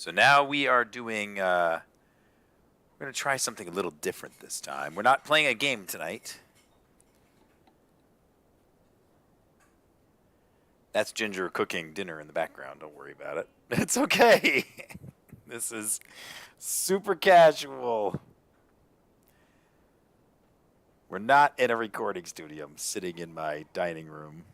So now we are doing, we're going to try something a little different this time. We're not playing a game tonight. That's Ginger cooking dinner in the background. Don't worry about it. It's okay. This is super casual. We're not in a recording studio. I'm sitting in my dining room.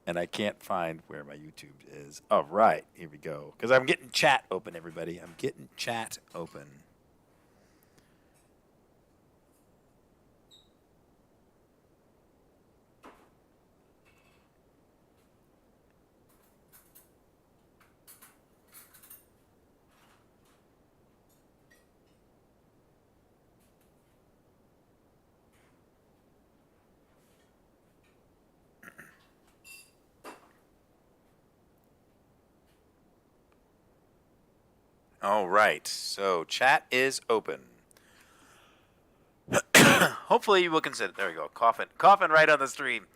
And I can't find where my YouTube is. Oh, right. Here we go. Because I'm getting chat open, everybody. I'm getting chat open. All right. So chat is open. Hopefully you will consider. There we go. Coughing right on the stream.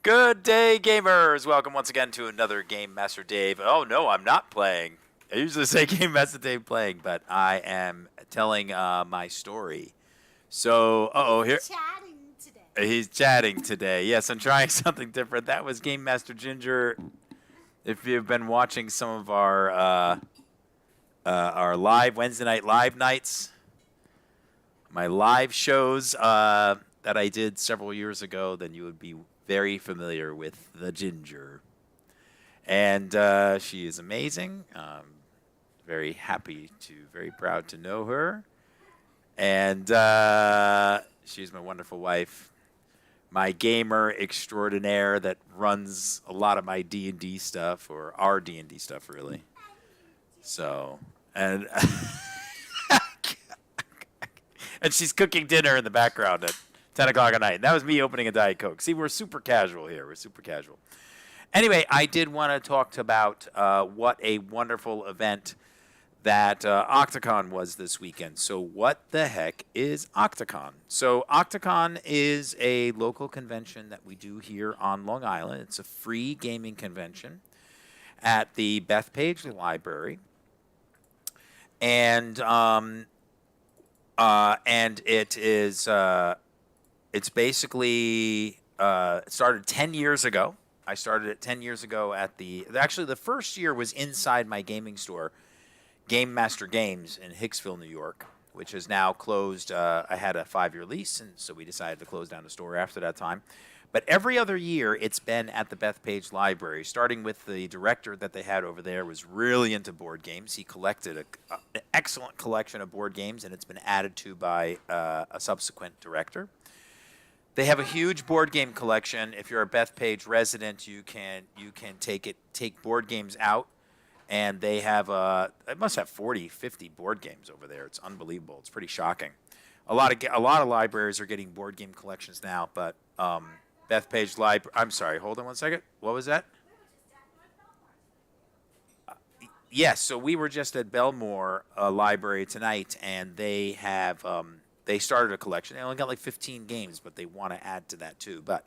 Good day, gamers. Welcome once again to another Game Master Dave. Oh, no, I'm not playing. I usually say Game Master Dave playing, but I am telling my story. So, here. Chatting today. He's chatting today. Yes, I'm trying something different. That was Game Master Ginger. If you've been watching some of our live Wednesday night live nights, my live shows that I did several years ago, then you would be very familiar with the Ginger. And she is amazing. Very proud to know her. And she's my wonderful wife, my gamer extraordinaire that runs a lot of my D&D stuff, or our D&D stuff, really. So, and and she's cooking dinner in the background at 10 o'clock at night. And that was me opening a Diet Coke. See, we're super casual here. We're super casual. Anyway, I did want to talk about what a wonderful event that OctaCon was this weekend. So what the heck is OctaCon? So OctaCon is a local convention that we do here on Long Island. It's a free gaming convention at the Bethpage Library. And it is it's basically it started 10 years ago. I started it 10 years ago at actually the first year was inside my gaming store, Game Master Games in Hicksville, New York, which is now closed. I had a 5-year lease, and so we decided to close down the store after that time. But every other year, it's been at the Bethpage Library, starting with the director that they had over there was really into board games. He collected an excellent collection of board games, and it's been added to by a subsequent director. They have a huge board game collection. If you're a Bethpage resident, you can take board games out, and they have it must have 40, 50 board games over there. It's unbelievable. It's pretty shocking. A lot of libraries are getting board game collections now, but Bethpage Library. I'm sorry. Hold on one second. What was that? Yes. So we were just at Belmore Library tonight, and they have they started a collection. They only got like 15 games, but they want to add to that too. But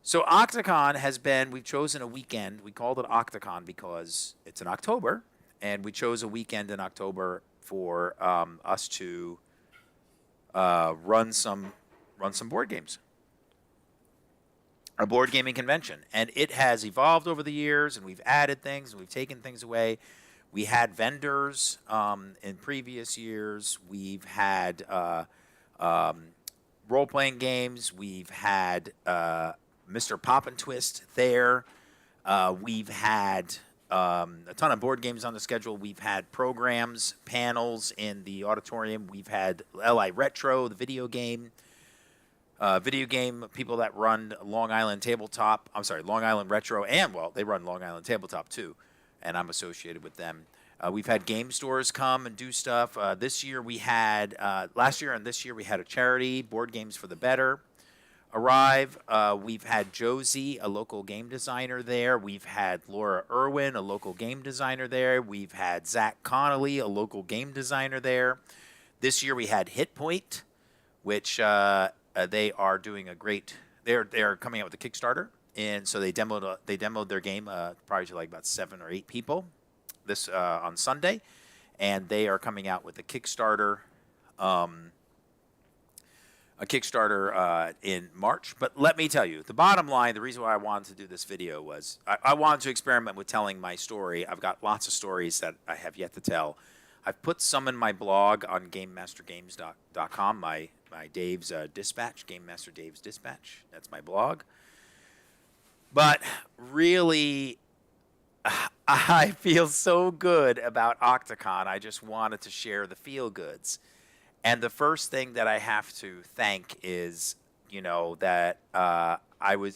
so OctaCon has been. We've chosen a weekend. We called it OctaCon because it's in October, and we chose a weekend in October for us to run some board games. A board gaming convention, and it has evolved over the years, and we've added things, and we've taken things away. We had vendors in previous years. We've had role-playing games. We've had Mr. Pop and Twist there. We've had a ton of board games on the schedule. We've had programs, panels in the auditorium. We've had LI Retro, the video game people that run Long Island Tabletop. I'm sorry, Long Island Retro, and well, they run Long Island Tabletop too, and I'm associated with them. We've had game stores come and do stuff. This year we had, last year and this year we had a charity, Board Games for the Better, arrive. We've had Josie, a local game designer there. We've had Laura Irwin, a local game designer there. We've had Zach Connolly, a local game designer there. This year we had Hit Point, which they are doing a great. They're coming out with a Kickstarter and so they demoed their game probably to like about 7 or 8 people this on Sunday, and they are coming out with a Kickstarter. Um, in March. But let me tell you, the bottom line, the reason why I wanted to do this video was I wanted to experiment with telling my story. I've got lots of stories that I have yet to tell. I've put some in my blog on GameMasterGames.com, my Dave's Dispatch, Game Master Dave's Dispatch. That's my blog. But really, I feel so good about OctaCon. I just wanted to share the feel goods. And the first thing that I have to thank is, that I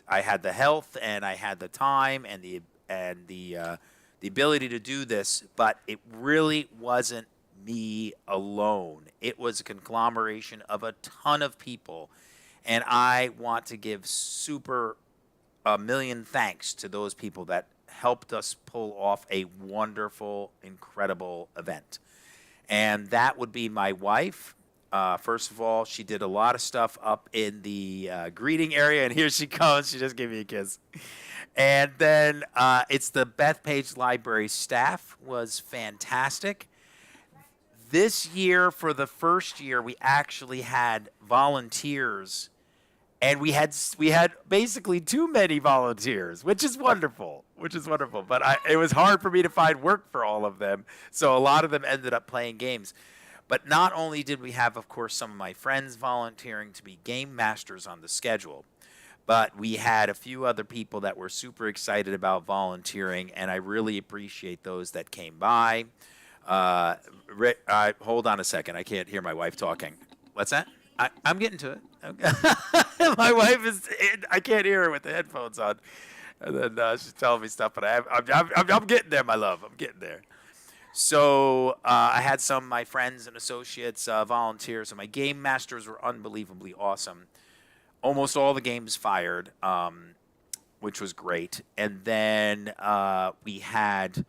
had the health and I had the time and the ability to do this, but it really wasn't me alone. It was a conglomeration of a ton of people, and I want to give a million thanks to those people that helped us pull off a wonderful, incredible event. And that would be my wife. First of all, she did a lot of stuff up in the greeting area, and here she comes. She just gave me a kiss. And then it's the Bethpage Library staff was fantastic. This year, for the first year, we actually had volunteers, and we had basically too many volunteers, which is wonderful. But it was hard for me to find work for all of them, so a lot of them ended up playing games. But not only did we have, of course, some of my friends volunteering to be game masters on the schedule, but we had a few other people that were super excited about volunteering, and I really appreciate those that came by. Hold on a second. I can't hear my wife talking. What's that? I'm getting to it. Okay. My wife is. I can't hear her with the headphones on, and then she's telling me stuff. But I'm getting there, my love. I'm getting there. So I had some of my friends and associates volunteer. So my game masters were unbelievably awesome. Almost all the games fired, which was great. And then we had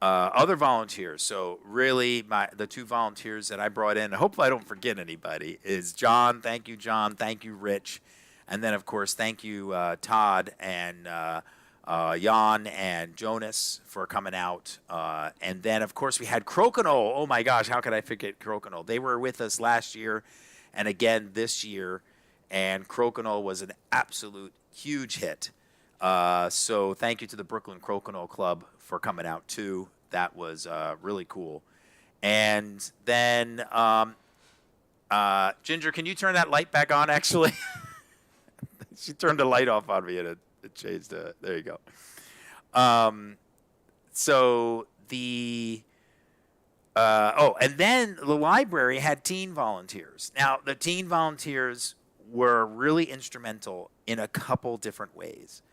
other volunteers. So really, the 2 volunteers that I brought in, and hopefully I don't forget anybody, is John. Thank you, John. Thank you, Rich. And then, of course, thank you, Todd and Jan and Jonas for coming out. And then, of course, we had Crokinole. Oh, my gosh, how could I forget Crokinole? They were with us last year and again this year. And Crokinole was an absolute huge hit. So thank you to the Brooklyn Crokinole Club for coming out, too. That was really cool. And then, Ginger, can you turn that light back on, actually? She turned the light off on me, and it changed. There you go. So the... and then the library had teen volunteers. Now, the teen volunteers were really instrumental in a couple different ways.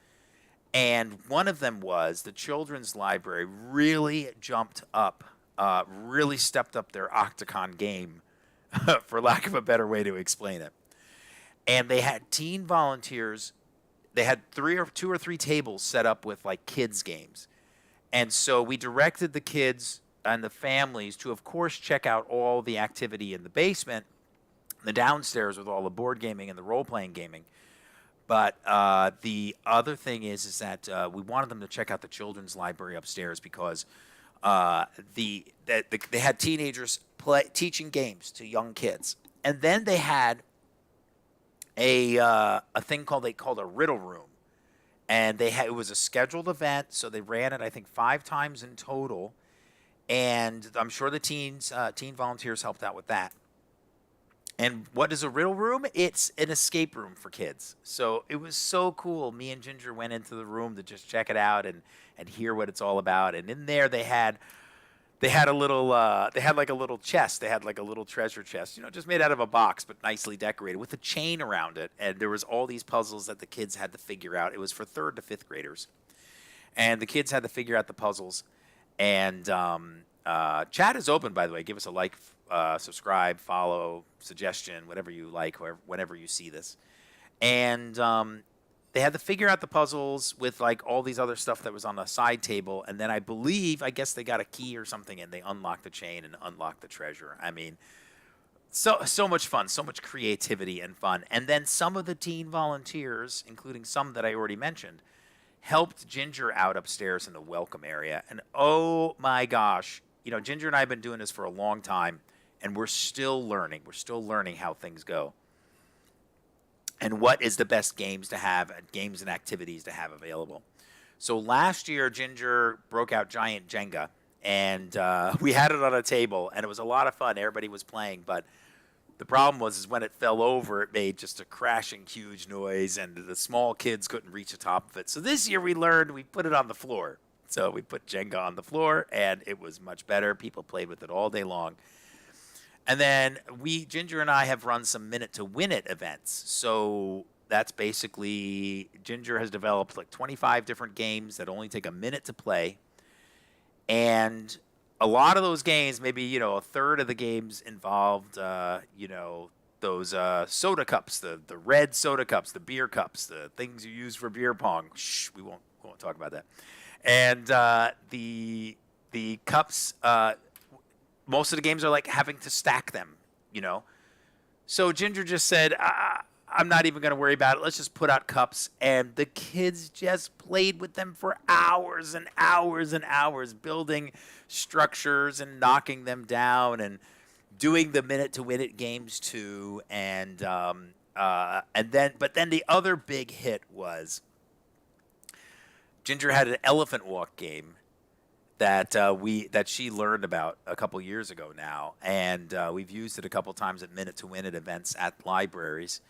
And one of them was the children's library really jumped up, really stepped up their OctaCon game, for lack of a better way to explain it. And they had teen volunteers. They had 2 or 3 tables set up with like kids games. And so we directed the kids and the families to, of course, check out all the activity in the basement, the downstairs with all the board gaming and the role-playing gaming. But the other thing is that we wanted them to check out the children's library upstairs because they had teenagers teaching games to young kids. And then they had a thing they called a riddle room. And it was a scheduled event, so they ran it, I think, 5 times in total. And I'm sure the teen volunteers helped out with that. And what is a riddle room? It's an escape room for kids. So it was so cool. Me and Ginger went into the room to just check it out and hear what it's all about. And in there they had a little like a little chest. They had like a little treasure chest, just made out of a box but nicely decorated with a chain around it. And there was all these puzzles that the kids had to figure out. It was for 3rd to 5th graders. And the kids had to figure out the puzzles. And chat is open, by the way. Give us a like, subscribe, follow, suggestion, whatever you like, whenever you see this. And they had to figure out the puzzles with like all these other stuff that was on the side table. And then I guess they got a key or something, and they unlocked the chain and unlocked the treasure. I mean, so much fun, so much creativity and fun. And then some of the teen volunteers, including some that I already mentioned, helped Ginger out upstairs in the welcome area. And oh my gosh, Ginger and I have been doing this for a long time, and we're still learning. We're still learning how things go. And what is the best games to have, games and activities to have available. So last year, Ginger broke out Giant Jenga, and we had it on a table, and it was a lot of fun. Everybody was playing, but the problem was when it fell over, it made just a crashing huge noise, and the small kids couldn't reach the top of it. So this year we put it on the floor. So we put Jenga on the floor, and it was much better. People played with it all day long. And then Ginger and I have run some Minute to Win It events. So that's basically, Ginger has developed like 25 different games that only take a minute to play. And a lot of those games, maybe, a third of the games involved, those soda cups, the red soda cups, the beer cups, the things you use for beer pong. Shh, we won't talk about that. And the cups, most of the games are like having to stack them, So Ginger just said, I'm not even going to worry about it. Let's just put out cups. And the kids just played with them for hours and hours and hours, building structures and knocking them down and doing the Minute to Win It games too. And then the other big hit was Ginger had an elephant walk game that she learned about a couple years ago now, and we've used it a couple times at Minute to Win It events at libraries.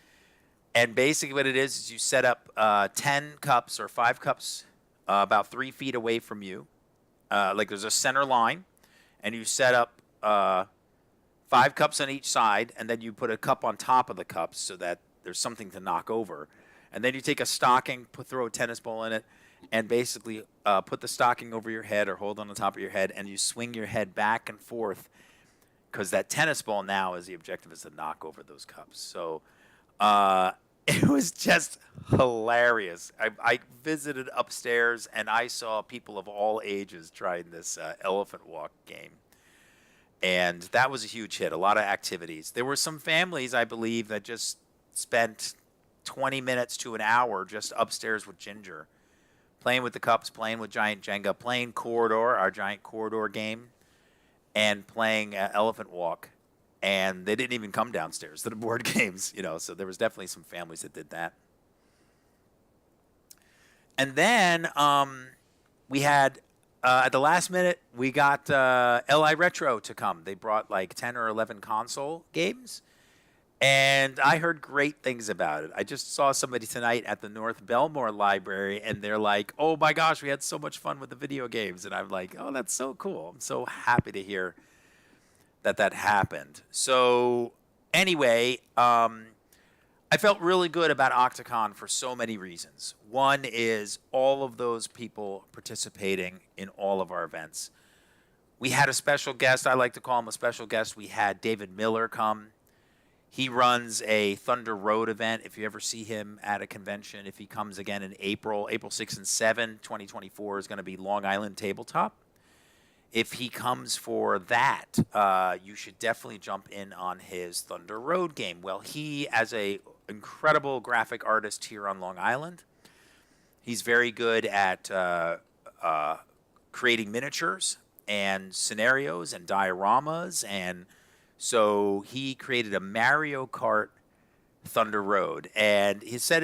And basically what it is you set up 10 cups or 5 cups about 3 feet away from you. Like there's a center line, and you set up 5 cups on each side, and then you put a cup on top of the cups so that there's something to knock over. And then you take a stocking, throw a tennis ball in it, and basically put the stocking over your head or hold on the top of your head, and you swing your head back and forth because that tennis ball now is the objective is to knock over those cups. So it was just hilarious. I visited upstairs, and I saw people of all ages trying this elephant walk game. And that was a huge hit, a lot of activities. There were some families, I believe, that just spent 20 minutes to an hour just upstairs with Ginger, playing with the cups, playing with Giant Jenga, playing Corridor, our giant Corridor game, and playing Elephant Walk. And they didn't even come downstairs to the board games, so there was definitely some families that did that. And then we had, at the last minute, we got LI Retro to come. They brought like 10 or 11 console games. And I heard great things about it. I just saw somebody tonight at the North Belmore Library, and they're like, oh my gosh, we had so much fun with the video games. And I'm like, oh, that's so cool. I'm so happy to hear that happened. So anyway, I felt really good about OctaCon for so many reasons. One is all of those people participating in all of our events. We had a special guest. I like to call him a special guest. We had David Miller come. He runs a Thunder Road event. If you ever see him at a convention, if he comes again in April 6 and 7, 2024 is going to be Long Island Tabletop. If he comes for that, you should definitely jump in on his Thunder Road game. Well, he, as a incredible graphic artist here on Long Island, he's very good at creating miniatures and scenarios and dioramas, and so he created a Mario Kart Thunder Road, and he said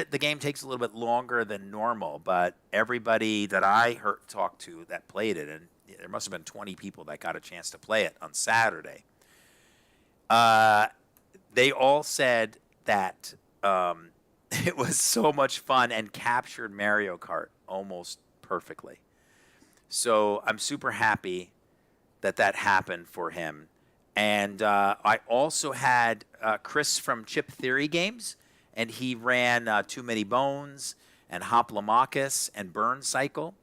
the game takes a little bit longer than normal, but everybody that I talked to that played it, and there must have been 20 people that got a chance to play it on Saturday. They all said that it was so much fun and captured Mario Kart almost perfectly. So I'm super happy that happened for him. And I also had Chris from Chip Theory Games, and he ran Too Many Bones and Hoplomachus and Burn Cycle.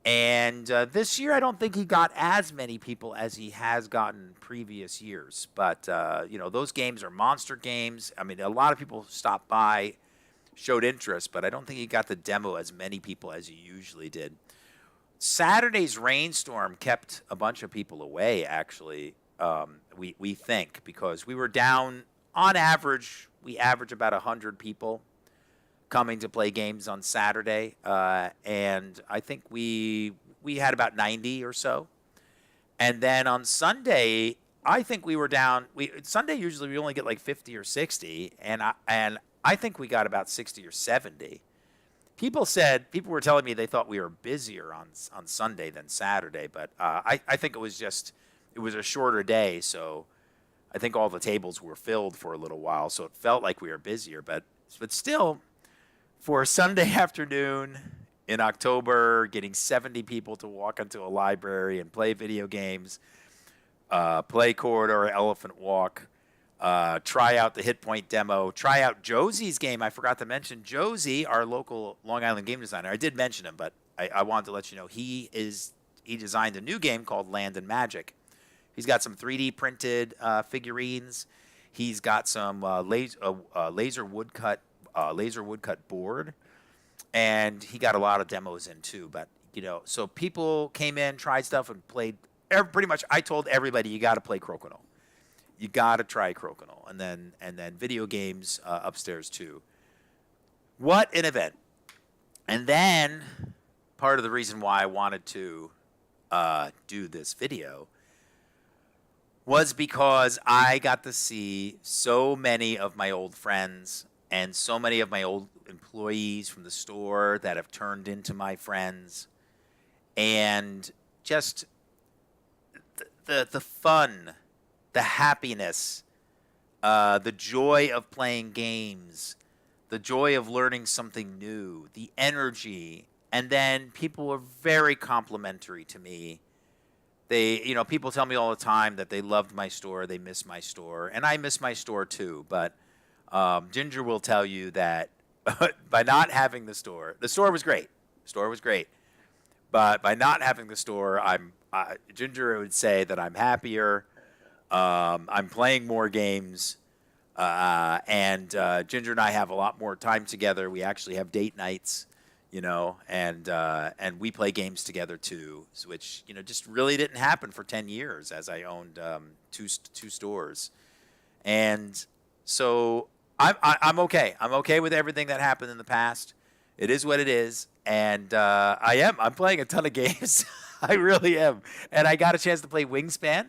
And this year, I don't think he got as many people as he has gotten previous years. But, those games are monster games. I mean, a lot of people stopped by, showed interest, but I don't think he got the demo as many people as he usually did. Saturday's rainstorm kept a bunch of people away, actually. We think, because we were down on average. We average about 100 people coming to play games on Saturday, and I think we had about 90 or so. And then on Sunday, I think we were down. Sunday usually we only get like 50 or 60, and I think we got about 60 or 70. People were telling me they thought we were busier on Sunday than Saturday, but I think it was a shorter day, so I think all the tables were filled for a little while, so it felt like we were busier. But still, for a Sunday afternoon in October, getting 70 people to walk into a library and play video games, play Corridor, Elephant Walk, try out the Hit Point demo, try out Josie's game. I forgot to mention Josie, our local Long Island game designer. I did mention him, but I wanted to let you know he designed a new game called Land and Magic. He's got some 3D printed figurines. He's got some laser woodcut board, and he got a lot of demos in too. But so people came in, tried stuff, and played. Pretty much, I told everybody you got to play Crokinole. You got to try Crokinole, and then video games upstairs too. What an event! And then part of the reason why I wanted to do this video was because I got to see so many of my old friends and so many of my old employees from the store that have turned into my friends, and just the fun, the happiness, the joy of playing games, the joy of learning something new, the energy. And then people were very complimentary to me. People tell me all the time that they loved my store, they miss my store, and I miss my store too. But Ginger will tell you that by not having the store was great. The store was great. But by not having the store, Ginger would say that I'm happier. I'm playing more games, and Ginger and I have a lot more time together. We actually have date nights, and we play games together too, which just really didn't happen for 10 years as I owned two stores, and so I'm okay. I'm okay with everything that happened in the past. It is what it is, and I'm playing a ton of games. I really am, and I got a chance to play Wingspan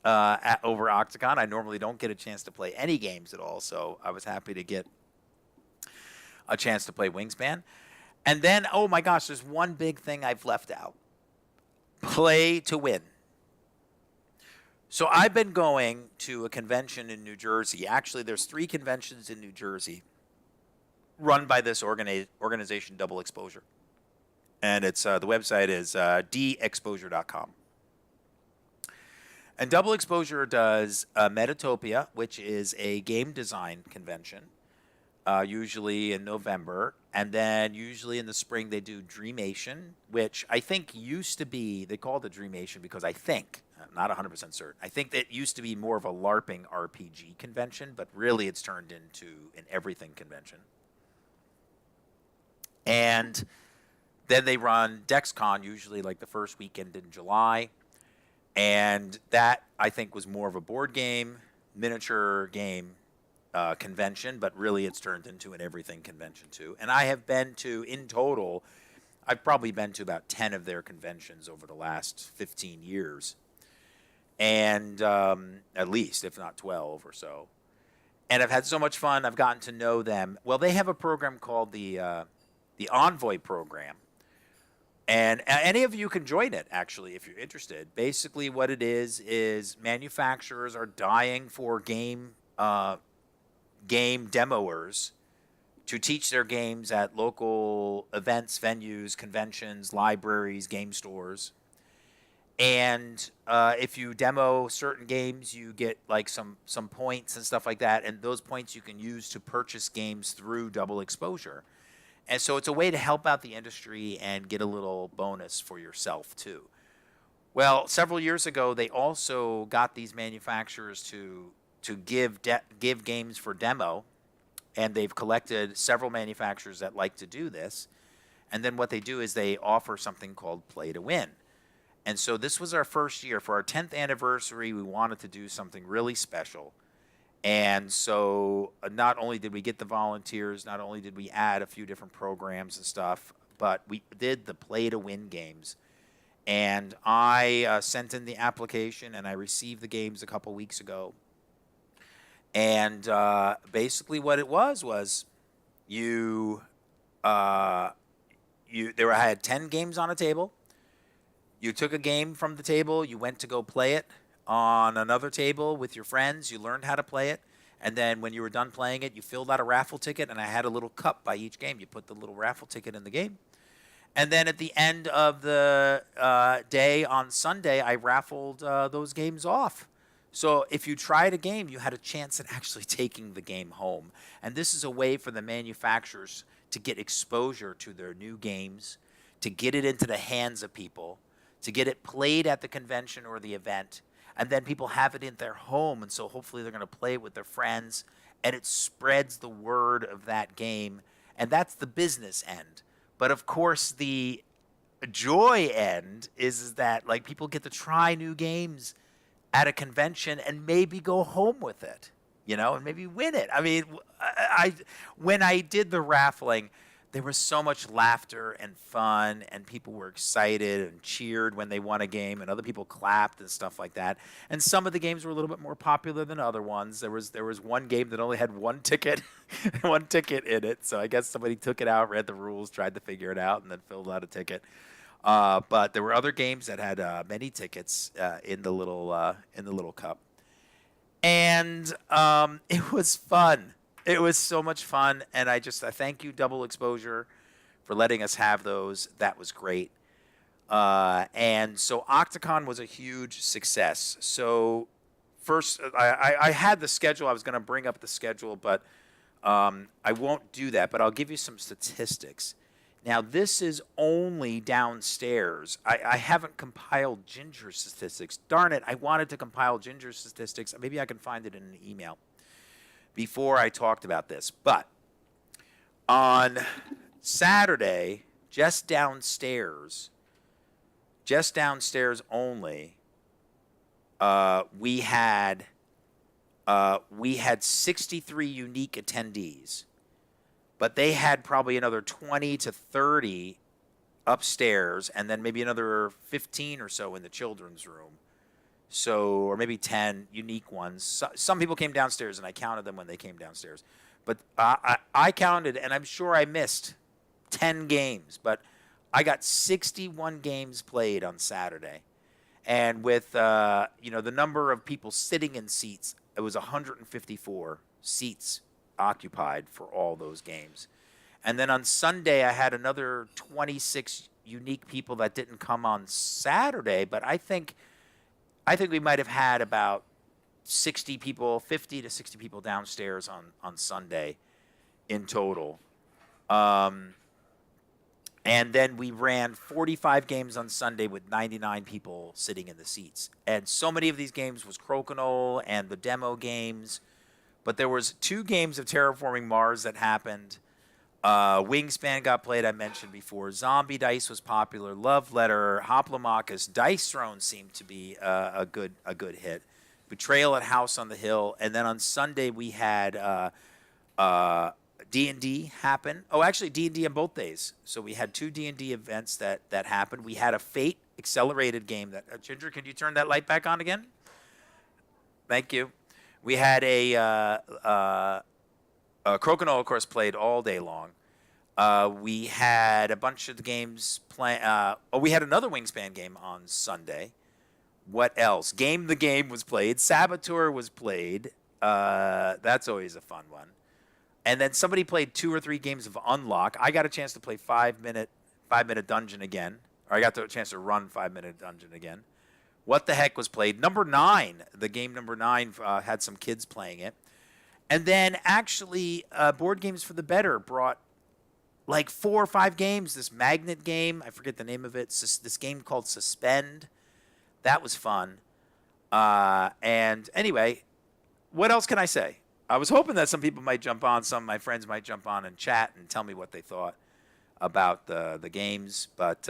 over OctaCon. I normally don't get a chance to play any games at all, so I was happy to get a chance to play Wingspan. And then, oh my gosh, there's one big thing I've left out. Play to win. So I've been going to a convention in New Jersey. Actually, there's 3 conventions in New Jersey run by this organization, Double Exposure. And it's the website is dexposure.com. And Double Exposure does Metatopia, which is a game design convention, usually in November. And then usually in the spring they do Dreamation, which I think used to be, they called it Dreamation because I'm not 100% certain. I think that used to be more of a LARPing RPG convention, but really it's turned into an everything convention. And then they run DexCon, usually like the first weekend in July. And that, I think, was more of a board game, miniature game convention, but really it's turned into an everything convention too. And I have been to, in total, I've probably been to about 10 of their conventions over the last 15 years. And at least, if not 12 or so. And I've had so much fun. I've gotten to know them. Well, they have a program called the Envoy program. And any of you can join it, actually, if you're interested. Basically, what it is manufacturers are dying for game demoers to teach their games at local events, venues, conventions, libraries, game stores. And if you demo certain games, you get like some points and stuff like that. And those points you can use to purchase games through Double Exposure. And so it's a way to help out the industry and get a little bonus for yourself, too. Well, several years ago, they also got these manufacturers to give games for demo, and they've collected several manufacturers that like to do this. And then what they do is they offer something called Play to Win. And so this was our first year. For our 10th anniversary, we wanted to do something really special. And so not only did we get the volunteers, not only did we add a few different programs and stuff, but we did the play to win games. And I sent in the application and I received the games a couple weeks ago. And basically what it was you, I had 10 games on a table. You took a game from the table, you went to go play it on another table with your friends, you learned how to play it, and then when you were done playing it, you filled out a raffle ticket, and I had a little cup by each game. You put the little raffle ticket in the game. And then at the end of the day on Sunday, I raffled those games off. So if you tried a game, you had a chance at actually taking the game home. And this is a way for the manufacturers to get exposure to their new games, to get it into the hands of people, to get it played at the convention or the event, and then people have it in their home, and so hopefully they're going to play it with their friends, and it spreads the word of that game, and that's the business end. But of course, the joy end is that like people get to try new games at a convention and maybe go home with it, and maybe win it. I mean, when I did the raffling, there was so much laughter and fun, and people were excited and cheered when they won a game, and other people clapped and stuff like that. And some of the games were a little bit more popular than other ones. There was one game that only had one ticket, one ticket in it. So I guess somebody took it out, read the rules, tried to figure it out, and then filled out a ticket. But there were other games that had many tickets in the little cup, and it was fun. It was so much fun, and I thank you, Double Exposure, for letting us have those. That was great. And so OctaCon was a huge success. So first, I had the schedule. I was going to bring up the schedule, but I won't do that. But I'll give you some statistics. Now, this is only downstairs. I haven't compiled Ginger statistics. Darn it, I wanted to compile Ginger statistics. Maybe I can find it in an email before I talked about this. But on Saturday, just downstairs only, we had 63 unique attendees, but they had probably another 20 to 30 upstairs, and then maybe another 15 or so in the children's room. So, or maybe 10 unique ones. Some people came downstairs, and I counted them when they came downstairs. But I counted, and I'm sure I missed 10 games. But I got 61 games played on Saturday. And with, the number of people sitting in seats, it was 154 seats occupied for all those games. And then on Sunday, I had another 26 unique people that didn't come on Saturday, but I think we might have had about 60 people, 50 to 60 people downstairs on Sunday in total. And then we ran 45 games on Sunday with 99 people sitting in the seats. And so many of these games was Crokinole and the demo games. But there was 2 games of Terraforming Mars that happened. Wingspan got played, I mentioned before. Zombie Dice was popular. Love Letter, Hoplomachus, Dice Throne seemed to be a good hit. Betrayal at House on the Hill, and then on Sunday we had D&D happen. Oh, actually D&D on both days. So we had 2 D&D events that happened. We had a Fate accelerated game that Ginger, can you turn that light back on again? Thank you. We had a Crokinole, of course, played all day long. We had a bunch of the games play. We had another Wingspan game on Sunday. What else? Game the Game was played. Saboteur was played. That's always a fun one. And then somebody played 2 or 3 games of Unlock. I got a chance to play 5-minute dungeon again. Or I got the chance to run 5-minute dungeon again. What the Heck was played. Number 9, the game number 9 had some kids playing it. And then actually, Board Games for the Better brought like 4 or 5 games. This magnet game, I forget the name of it. This game called Suspend. That was fun. And anyway, what else can I say? I was hoping that some people might jump on. Some of my friends might jump on and chat and tell me what they thought about the games. But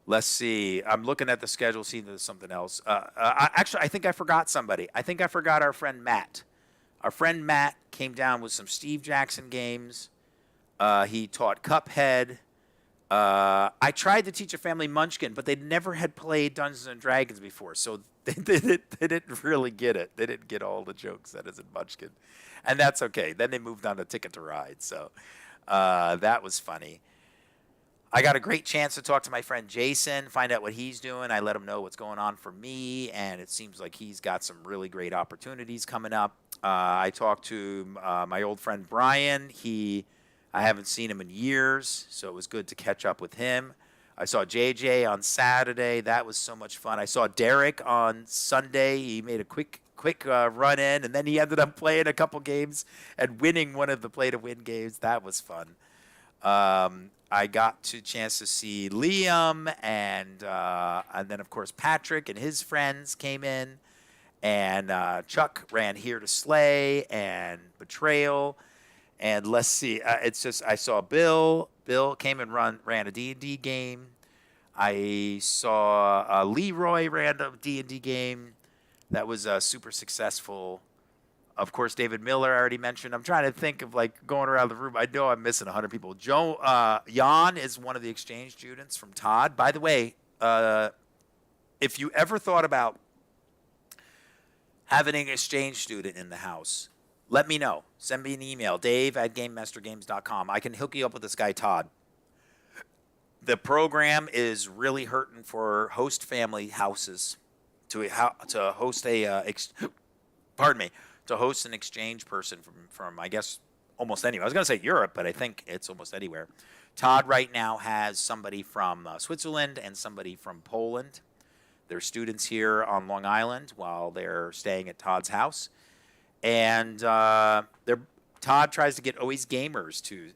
Let's see. I'm looking at the schedule, seeing there's something else. Actually, I think I forgot somebody. I think I forgot our friend Matt. Our friend Matt came down with some Steve Jackson games. He taught Cuphead. I tried to teach a family Munchkin, but they never had played Dungeons and Dragons before, so they didn't really get it. They didn't get all the jokes that is in Munchkin, and that's okay. Then they moved on to Ticket to Ride, so that was funny. I got a great chance to talk to my friend Jason, find out what he's doing. I let him know what's going on for me, and it seems like he's got some really great opportunities coming up. I talked to my old friend Brian. I haven't seen him in years, so it was good to catch up with him. I saw JJ on Saturday. That was so much fun. I saw Derek on Sunday. He made a quick run in, and then he ended up playing a couple games and winning one of the play-to-win games. That was fun. I got to chance to see Liam, and then, of course, Patrick and his friends came in. And Chuck ran Here to Slay and Betrayal. And let's see, it's just I saw Bill. Bill came and ran a D&D game. I saw Leroy ran a D&D game. That was super successful. Of course, David Miller I already mentioned. I'm trying to think of like going around the room. I know I'm missing 100 people. Jan is one of the exchange students from Todd. By the way, if you ever thought about having an exchange student in the house, let me know. Send me an email, dave@gamemastergames.com. I can hook you up with this guy, Todd. The program is really hurting for host family houses to host to host an exchange person from I guess almost anywhere. I was going to say Europe, but I think it's almost anywhere. Todd right now has somebody from Switzerland and somebody from Poland. They're students here on Long Island while they're staying at Todd's house. And Todd tries to get always gamers to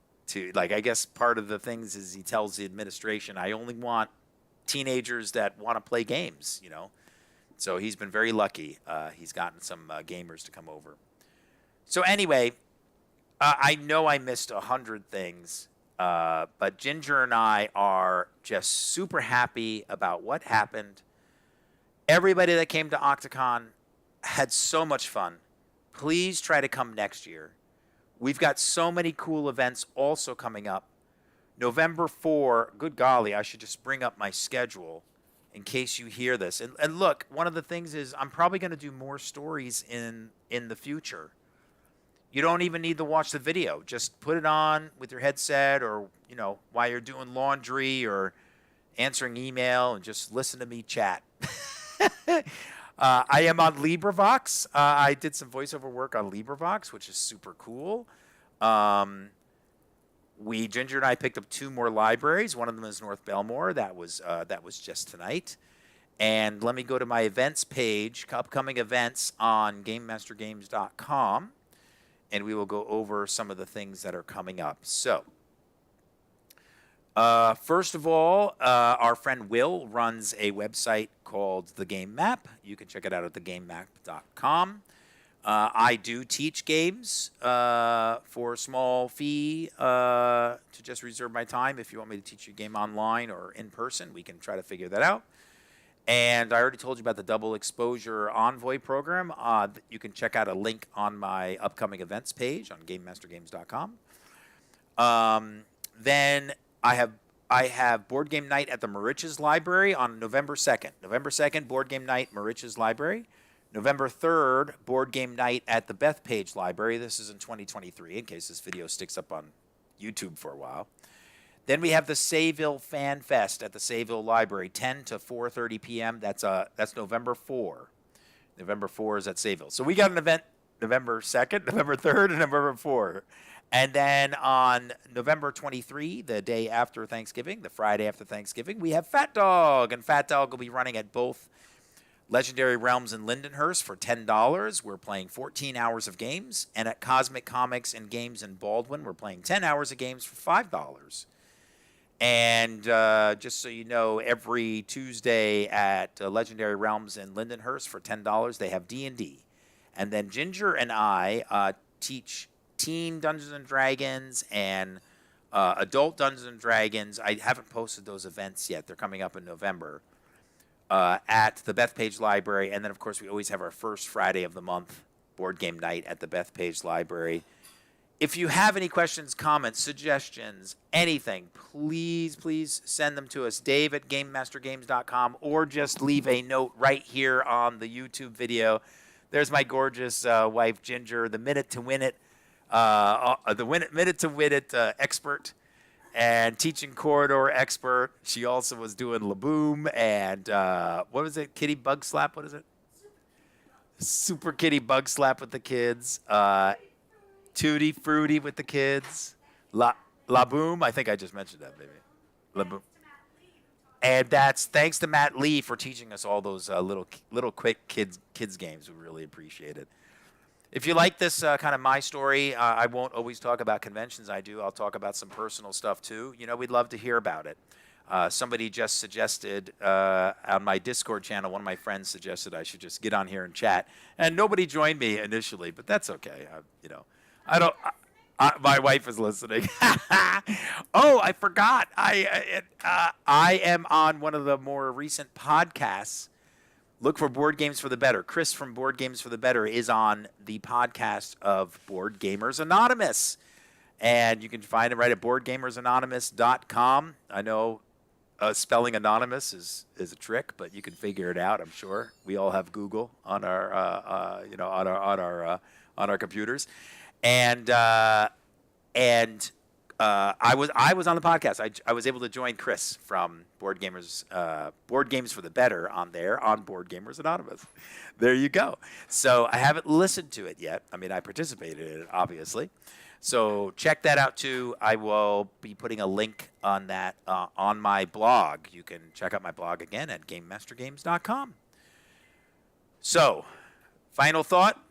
like, I guess part of the things is he tells the administration, I only want teenagers that want to play games, you know. So he's been very lucky. He's gotten some gamers to come over. So anyway, I know I missed 100 things, but Ginger and I are just super happy about what happened. Everybody that came to OctaCon had so much fun. Please try to come next year. We've got so many cool events also coming up. November 4, good golly, I should just bring up my schedule in case you hear this. And look, one of the things is I'm probably going to do more stories in the future. You don't even need to watch the video. Just put it on with your headset or, you know, while you're doing laundry or answering email and just listen to me chat. I am on LibriVox. I did some voiceover work on LibriVox, which is super cool. Ginger and I picked up 2 more libraries. One of them is North Belmore. That was just tonight. And let me go to my events page, upcoming events on GameMasterGames.com, and we will go over some of the things that are coming up. So, first of all, our friend Will runs a website called The Game Map. You can check it out at thegamemap.com. I do teach games for a small fee to just reserve my time. If you want me to teach you a game online or in person, we can try to figure that out. And I already told you about the Double Exposure Envoy program. You can check out a link on my upcoming events page on GameMasterGames.com. Then I have Board Game Night at the Marich's Library on November 2nd. November 2nd, Board Game Night, Marich's Library. November 3rd, Board Game Night at the Bethpage Library. This is in 2023, in case this video sticks up on YouTube for a while. Then we have the Sayville Fan Fest at the Sayville Library, 10 to 4:30 p.m. That's November 4. November 4 is at Sayville. So we got an event November 2nd, November 3rd, and November 4. And then on November 23, the day after Thanksgiving, the Friday after Thanksgiving, we have Fat Dog. And Fat Dog will be running at both Legendary Realms in Lindenhurst for $10. We're playing 14 hours of games. And at Cosmic Comics and Games in Baldwin, we're playing 10 hours of games for $5. And just so you know, every Tuesday at Legendary Realms in Lindenhurst for $10, they have D&D. And then Ginger and I teach Teen Dungeons & Dragons and Adult Dungeons and Dragons. I haven't posted those events yet. They're coming up in November at the Bethpage Library. And then, of course, we always have our first Friday of the month board game night at the Bethpage Library. If you have any questions, comments, suggestions, anything, please send them to us, dave@gamemastergames.com, or just leave a note right here on the YouTube video. There's my gorgeous wife, Ginger, the Minute to Win It, Minute to Win It expert and teaching corridor expert. She also was doing Laboom and what was it? Kitty Bug Slap? What is it? Super Kitty Bug Slap with the kids. Tutti Frutti with the kids. La Boom. I think I just mentioned that, baby. La Boom. And that's thanks to Matt Lee for teaching us all those little quick kids games. We really appreciate it. If you like this kind of my story, I won't always talk about conventions. I'll talk about some personal stuff too. We'd love to hear about it. Somebody just suggested on my Discord channel, one of my friends suggested I should just get on here and chat, and nobody joined me initially, but that's okay. I don't. My wife is listening. Oh, I forgot. I am on one of the more recent podcasts. Look for Board Games for the Better. Chris from Board Games for the Better is on the podcast of Board Gamers Anonymous. And you can find it right at boardgamersanonymous.com. I know spelling anonymous is a trick, but you can figure it out, I'm sure. We all have Google on our on our computers. And I was on the podcast. I was able to join Chris from Board Games for the Better on Board Gamers Anonymous. There you go. So I haven't listened to it yet. I mean, I participated in it, obviously. So check that out too. I will be putting a link on that on my blog. You can check out my blog again at GameMasterGames.com. So, final thought: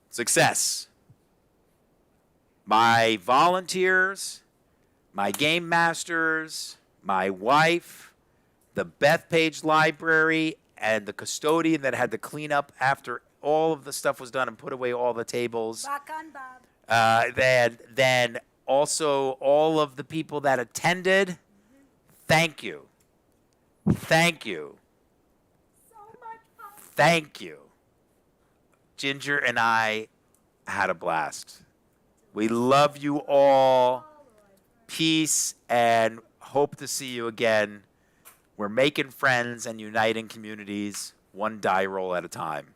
success. My volunteers, my game masters, my wife, the Bethpage Library, and the custodian that had to clean up after all of the stuff was done and put away all the tables. Rock on, Bob. Then also all of the people that attended, thank you. Thank you. So much fun. Thank you. Ginger and I had a blast. We love you all. Peace, and hope to see you again. We're making friends and uniting communities one die roll at a time.